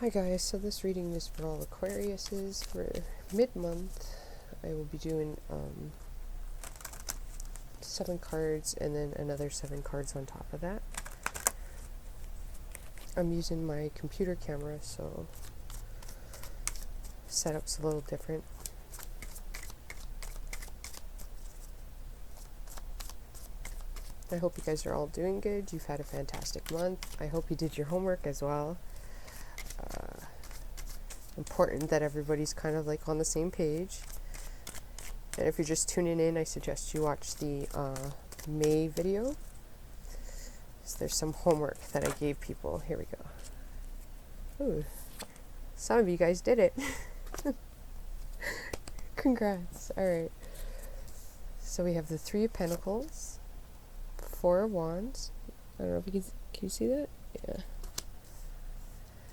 Hi guys, so this reading is for all Aquariuses. For mid-month, I will be doing 7 cards and then another 7 cards on top of that. I'm using my computer camera, so setup's a little different. I hope you guys are all doing good. You've had a fantastic month. I hope you did your homework as well. Important that everybody's kind of like on the same page. And if you're just tuning in, I suggest you watch the May video. So there's some homework that I gave people. Here we go. Ooh, some of you guys did it. Congrats. Alright. So we have the 3 of Pentacles, 4 of Wands. I don't know if you can you see that? Yeah.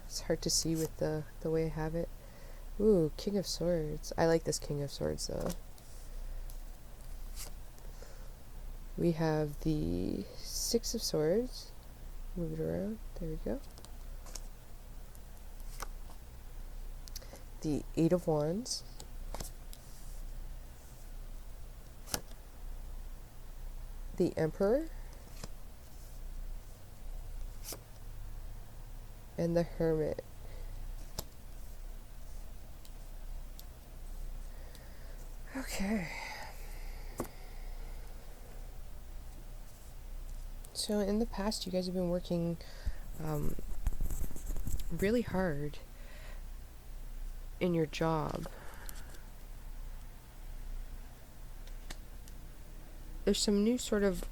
It's hard to see with the way I have it. Ooh, King of Swords. I like this King of Swords though. We have the 6 of Swords. Move it around. There we go. The 8 of Wands. The Emperor. And the Hermit. Okay. So in the past, you guys have been working really hard in your job. There's some new sort of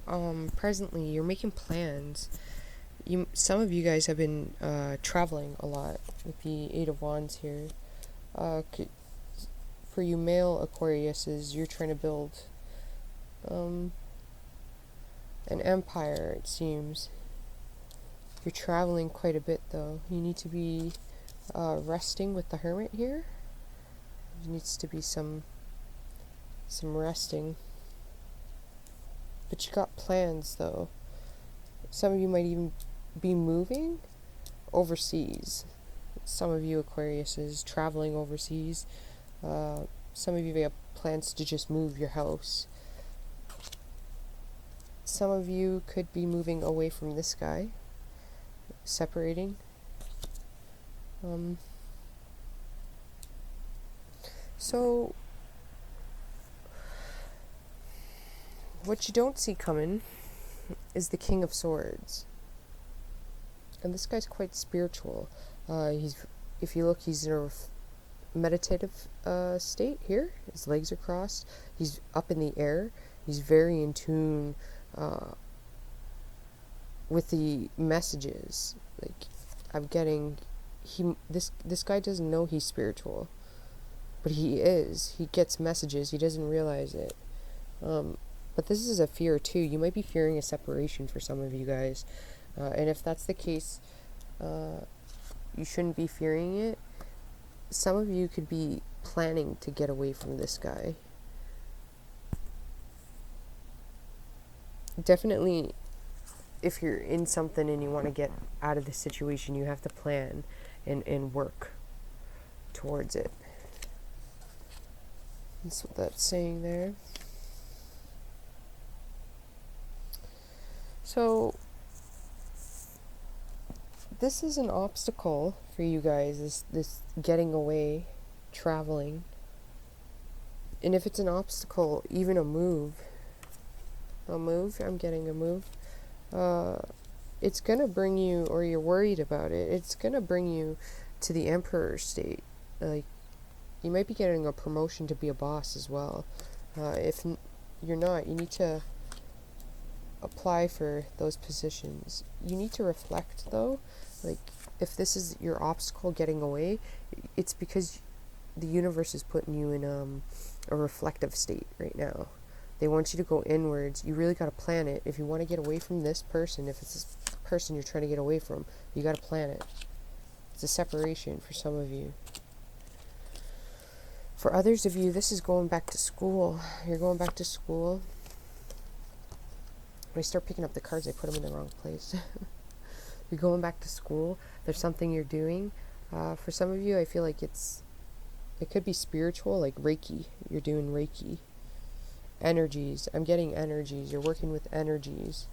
presently you're making plans. Some of you guys have been traveling a lot with the 8 of Wands here. For you male Aquariuses, you're trying to build an empire, it seems. You're traveling quite a bit though. You need to be resting with the Hermit here. There needs to be some resting. But you got plans though. Some of you might even be moving overseas. Some of you Aquariuses traveling overseas. Some of you have plans to just move your house. Some of you could be moving away from this guy, separating. So what you don't see coming is the King of Swords. And this guy's quite spiritual. If you look, he's in a meditative state here. His legs are crossed. He's up in the air. He's very in tune with the messages. Like I'm getting, this guy doesn't know he's spiritual, but he is. He gets messages. He doesn't realize it. But this is a fear too. You might be fearing a separation for some of you guys. And if that's the case, you shouldn't be fearing it. Some of you could be planning to get away from this guy. Definitely, if you're in something and you want to get out of the situation, you have to plan and work towards it. That's what that's saying there. So this is an obstacle for you guys, this getting away, traveling. And if it's an obstacle, even a move, I'm getting a move, it's gonna bring you, or you're worried about it, it's gonna bring you to the Emperor state. Like, you might be getting a promotion to be a boss as well. If you're not, you need to apply for those positions. You need to reflect though. Like, if this is your obstacle, getting away, it's because the universe is putting you in a reflective state right now. They want you to go inwards. You really got to plan it. If you want to get away from this person, if it's this person you're trying to get away from, you got to plan it. It's a separation for some of you. For others of you, this is going back to school. You're going back to school. When I start picking up the cards, I put them in the wrong place. You're going back to school. There's something you're doing. For some of you, I feel like it could be spiritual, like Reiki. You're doing Reiki. Energies. I'm getting energies. You're working with energies.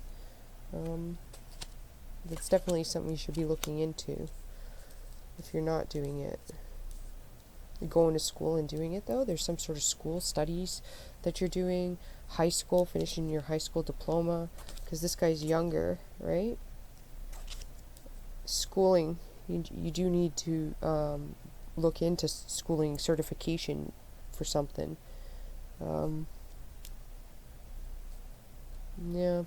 That's definitely something you should be looking into if you're not doing it. You're going to school and doing it, though. There's some sort of school studies that you're doing. High school, finishing your high school diploma. Because this guy's younger, right? Schooling. You do need to look into schooling certification for something. Yeah.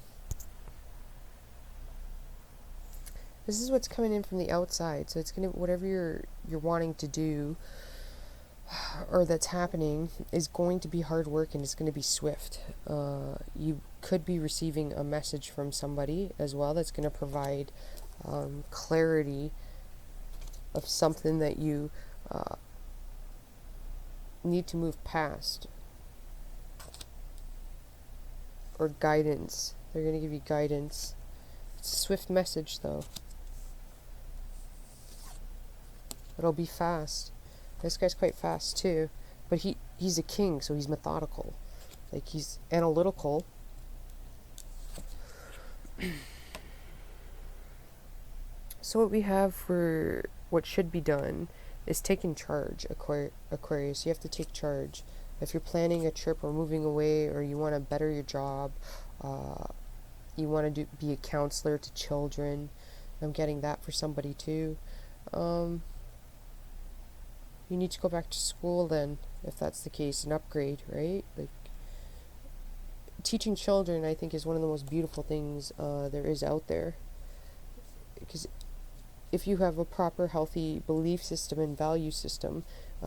This is what's coming in from the outside. So it's gonna, whatever you're wanting to do or that's happening is going to be hard work, and it's going to be swift. You could be receiving a message from somebody as well that's going to provide clarity of something that you need to move past, or guidance. They're going to give you guidance. It's a swift message, though. It'll be fast. This guy's quite fast too, but he's a king, so he's methodical. Like, he's analytical. So what we have for what should be done is taking charge, Aquarius. You have to take charge. If you're planning a trip or moving away, or you want to better your job, you want to be a counselor to children. I'm getting that for somebody too. You need to go back to school then, if that's the case, and upgrade, right? Like, teaching children, I think, is one of the most beautiful things there is out there. Because if you have a proper, healthy belief system and value system,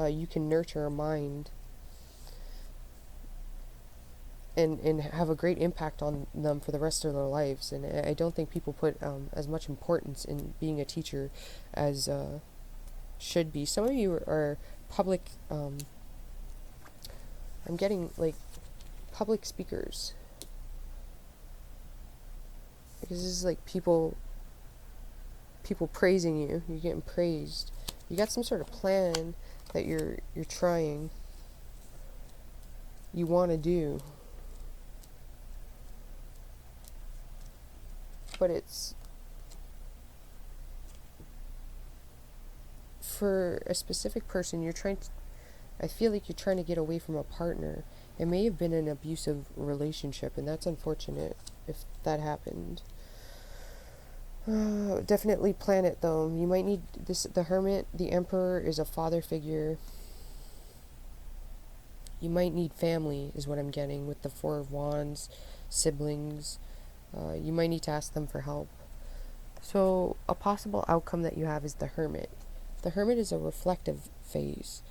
you can nurture a mind and have a great impact on them for the rest of their lives. And I don't think people put as much importance in being a teacher as should be. Some of you are public, I'm getting like public speakers, because this is like people praising you. You're getting praised. You got some sort of plan that you're trying, you want to do, but it's for a specific person. I feel like you're trying to get away from a partner. It may have been an abusive relationship, and that's unfortunate if that happened. Definitely plan it, though. You might need this. The Hermit, the Emperor, is a father figure. You might need family, is what I'm getting with the Four of Wands, siblings. You might need to ask them for help. So a possible outcome that you have is the Hermit. The Hermit is a reflective phase.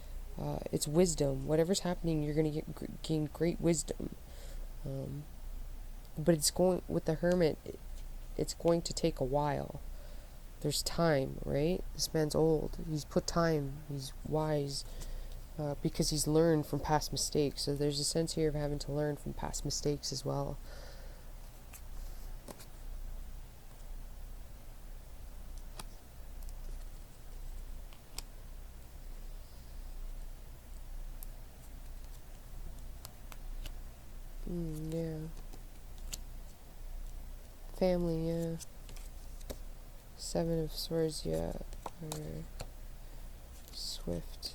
It's wisdom. Whatever's happening, you're going to gain great wisdom. But it's going, with the Hermit, it's going to take a while. There's time, right? This man's old. He's put time. He's wise, because he's learned from past mistakes. So there's a sense here of having to learn from past mistakes as well. Yeah. Family, yeah. Seven of Swords, yeah. Alright. Swift.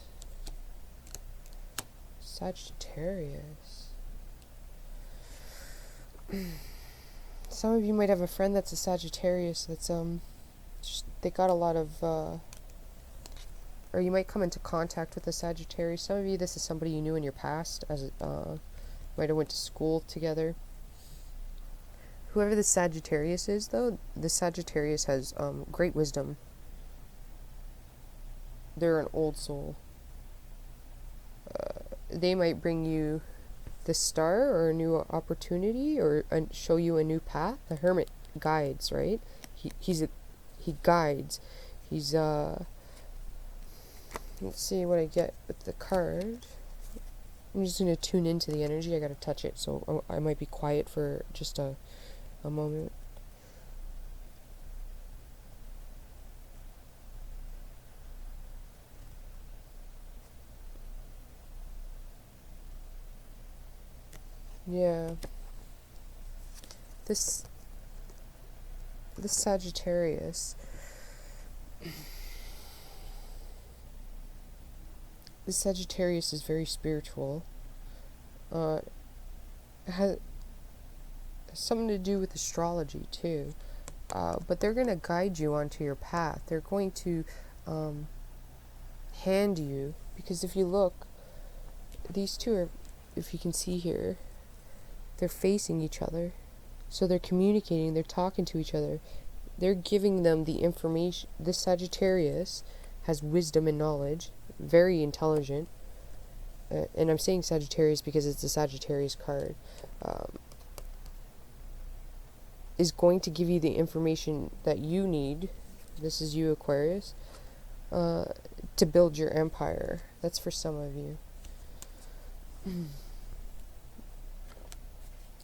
Sagittarius. Some of you might have a friend that's a Sagittarius that's they got a lot of or you might come into contact with a Sagittarius. Some of you, this is somebody you knew in your past, as might have went to school together. Whoever the Sagittarius is, though, the Sagittarius has great wisdom. They're an old soul. They might bring you the star or a new opportunity, or show you a new path. The Hermit guides, right? He guides. He's let's see what I get with the card. I'm just going to tune into the energy. I got to touch it, so I might be quiet for just a moment. Yeah. This Sagittarius. This Sagittarius is very spiritual. Has something to do with astrology too. But they're going to guide you onto your path. They're going to hand you, because if you look, these two are, if you can see here, they're facing each other. So they're communicating, they're talking to each other. They're giving them the information. This Sagittarius has wisdom and knowledge, very intelligent. And I'm saying Sagittarius because it's a Sagittarius card. Is going to give you the information that you need. This is you, Aquarius, to build your empire. That's for some of you.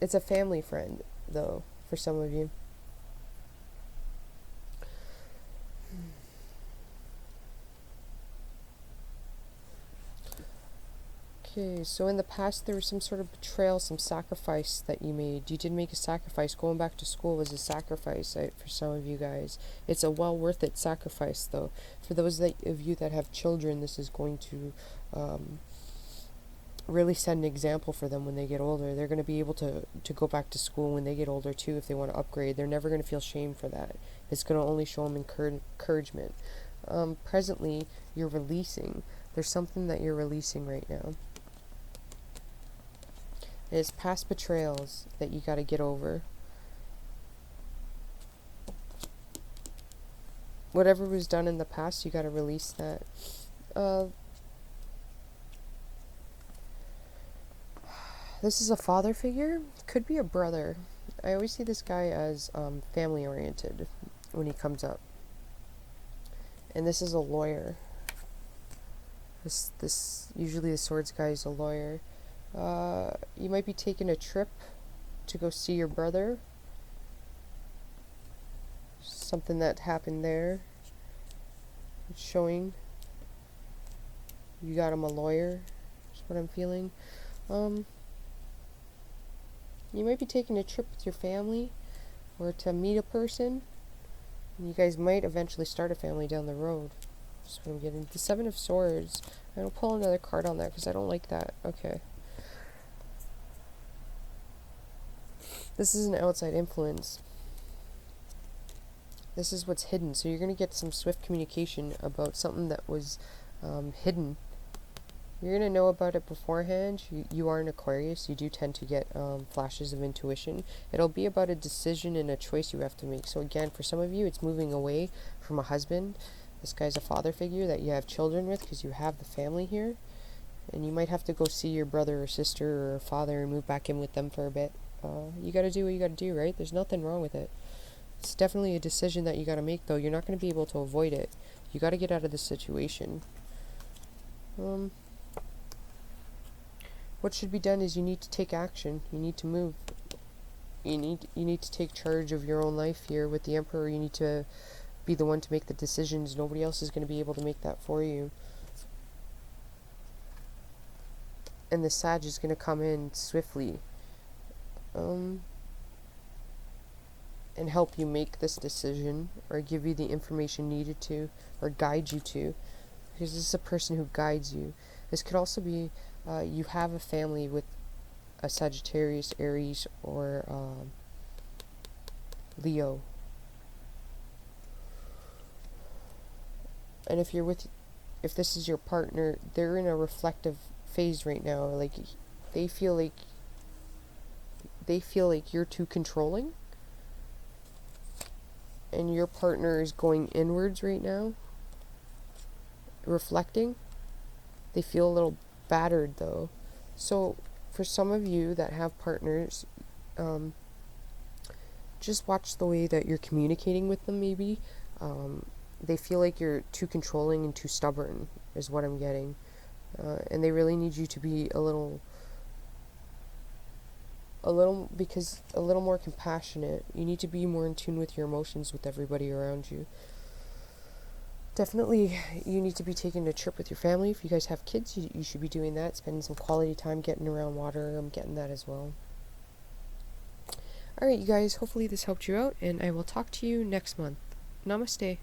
It's a family friend, though, for some of you. Okay, so in the past there was some sort of betrayal, some sacrifice that you made. You did make a sacrifice. Going back to school was a sacrifice for some of you guys. It's a well worth it sacrifice, though. For those of you that have children, this is going to really set an example for them when they get older. They're going to be able to go back to school when they get older, too, if they want to upgrade. They're never going to feel shame for that. It's going to only show them encouragement. Presently, you're releasing. There's something that you're releasing right now. It's past betrayals that you got to get over. Whatever was done in the past, you got to release that. This is a father figure. Could be a brother. I always see this guy as family oriented when he comes up. And this is a lawyer. This usually the swords guy is a lawyer. You might be taking a trip to go see your brother. Something that happened there. It's showing you got him a lawyer. That's what I'm feeling. You might be taking a trip with your family or to meet a person. And you guys might eventually start a family down the road. That's what I'm getting. The Seven of Swords. I don't pull another card on that because I don't like that. Okay. This is an outside influence. This is what's hidden. So you're going to get some swift communication about something that was hidden. You're going to know about it beforehand. You are an Aquarius. You do tend to get flashes of intuition. It'll be about a decision and a choice you have to make. So again, for some of you, it's moving away from a husband. This guy's a father figure that you have children with because you have the family here. And you might have to go see your brother or sister or father and move back in with them for a bit. You got to do what you got to do, right? There's nothing wrong with it. It's definitely a decision that you got to make, though. You're not going to be able to avoid it. You got to get out of this situation. What should be done is you need to take action. You need to move. You need to take charge of your own life here with the Emperor. You need to be the one to make the decisions. Nobody else is going to be able to make that for you. And the Sag is going to come in swiftly. And help you make this decision or give you the information needed to or guide you to, because this is a person who guides you. This could also be you have a family with a Sagittarius, Aries, or Leo. And if this is your partner, they're in a reflective phase right now. Like they feel like you're too controlling. And your partner is going inwards right now, reflecting. They feel a little battered, though. So, for some of you that have partners, just watch the way that you're communicating with them, maybe. They feel like you're too controlling and too stubborn, is what I'm getting. And they really need you to be a little more compassionate. You need to be more in tune with your emotions with everybody around you. Definitely, you need to be taking a trip with your family. If you guys have kids, you should be doing that. Spending some quality time getting around water. I'm getting that as well. Alright, you guys, hopefully this helped you out, and I will talk to you next month. Namaste.